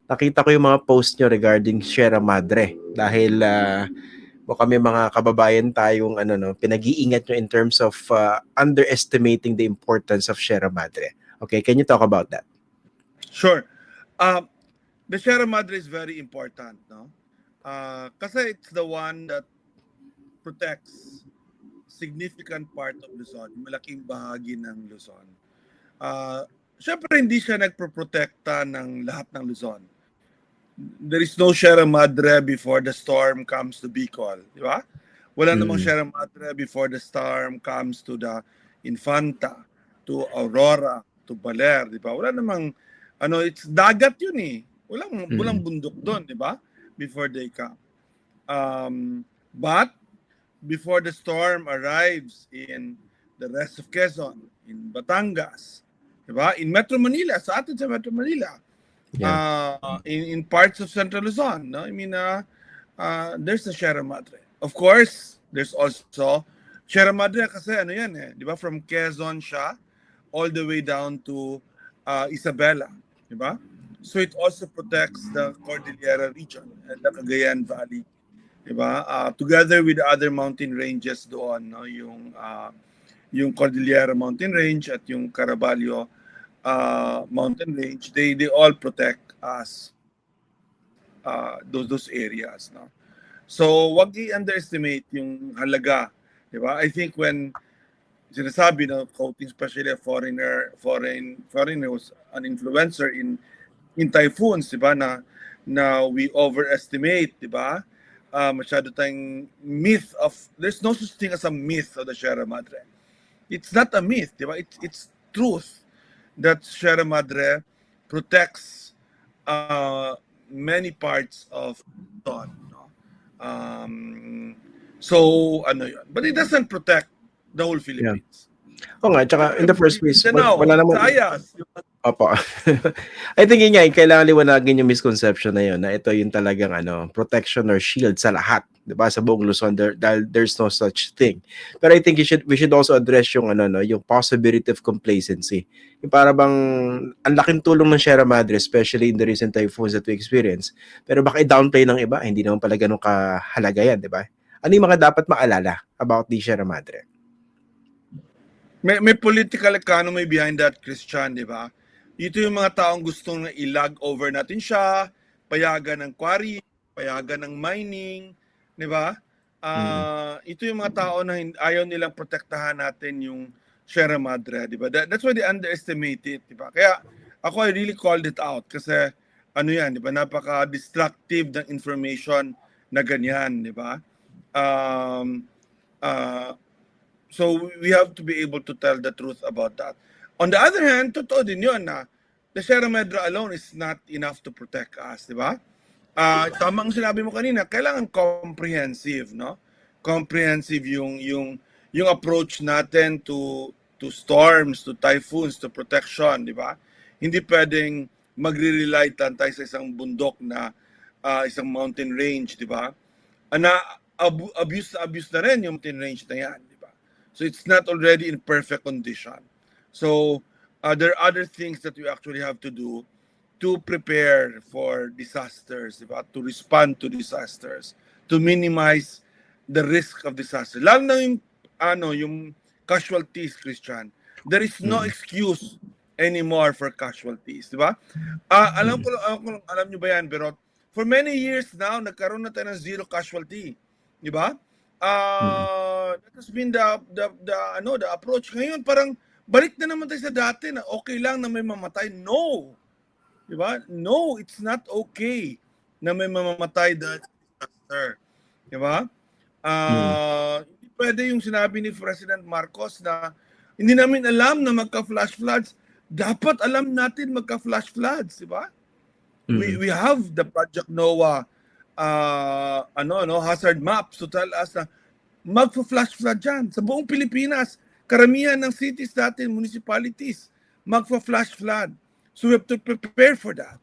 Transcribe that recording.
nakita ko yung mga post nyo regarding Sierra Madre dahil kami mga kababayan tayong pinag-iingat nyo in terms of underestimating the importance of Sierra Madre. Okay, can you talk about that? Sure. The Sierra Madre is very important, no? Kasi it's the one that protects significant part of Luzon, malaking bahagi ng Luzon. Siyempre hindi siya nagproprotekta ng lahat ng Luzon. There is no Sierra Madre before the storm comes to Bicol, di ba? Wala namang Sierra Madre before the storm comes to the Infanta, to Aurora, to Baler, di ba? Wala namang it's dagat yun eh. Walang bundok doon, di ba? Before they come. But before the storm arrives in the rest of Quezon, in Batangas, di ba? In Metro Manila, sa atin sa Metro Manila, in parts of Central Luzon, no? I mean, there's the Sierra Madre. Of course, there's also Sierra Madre kasi yan eh, di ba? From Quezon siya all the way down to Isabela, di ba? So it also protects the Cordillera region and the Cagayan Valley, di ba? Together with the other mountain ranges doon, no? Yung Cordillera Mountain Range at yung Caraballo Mountain Range, they all protect us, those areas, no? So wag i-underestimate yung halaga, di ba? I think when sinasabi na quoting especially a foreigner was an influencer in typhoons, di ba, na we overestimate, di ba? Masyado tayong myth of, there's no such thing as a myth of the Sierra Madre. It's not a myth, di ba? It's truth that Sierra Madre protects many parts of Luzon, no? So yun. But it doesn't protect the whole Philippines. Oo nga, tsaka in the first place, wala naman. Sayas. Opo. I think yun nga, kailangan liwanagin yung misconception na yun, na ito yung talagang protection or shield sa lahat, di ba? Sa buong Luzon, there's no such thing. But I think we should also address yung yung possibility of complacency. Yung para bang ang laking tulong ng Sierra Madre, especially in the recent typhoons that we experience. Pero baka i-downplay ng iba, hindi naman pala ganun kahalaga yan, di ba? Ano yung mga dapat maalala about the Sierra Madre? May political economy behind that, Christian, di ba? Ito yung mga taong gustong i-log over natin siya, payagan ng quarry, payagan ng mining, di ba? Ito yung mga tao na ayaw nilang protektahan natin yung Sierra Madre, di ba? That's why they underestimate it, di ba? Kaya I really called it out kasi di ba? Napaka-destructive ng information na ganyan, di ba? So we have to be able to tell the truth about that. On the other hand, totoo din yun na the Sierra Madre alone is not enough to protect us, di ba? Tama ang sinabi mo kanina, kailangan comprehensive, no? Comprehensive yung approach natin to storms, to typhoons, to protection, di ba? Hindi pwedeng magre-rely tayo sa isang bundok na isang mountain range, di ba? Abuse na rin yung mountain range na yan, di ba? So it's not already in perfect condition. So there are other things that we actually have to do to prepare for disasters, diba? To respond to disasters, to minimize the risk of disaster. Lalo na yung casualties, Christian. There is no excuse anymore for casualties, diba? Alam nyo ba yan, pero for many years now, nagkaroon na tayo ng zero casualty, diba? That has been the approach. Ngayon parang balik na naman tayo sa dati na okay lang na may mamatay. No. Diba? No, it's not okay na may mamamatay dahil sa disaster. Diba? Hindi pwede yung sinabi ni President Marcos na hindi namin alam na magka-flash floods. Dapat alam natin magka-flash floods. Diba? We have the Project NOAA hazard maps to tell us na magpa-flash flood dyan sa buong Pilipinas. Karamihan ng cities natin, municipalities, magpa-flash flood. So we have to prepare for that.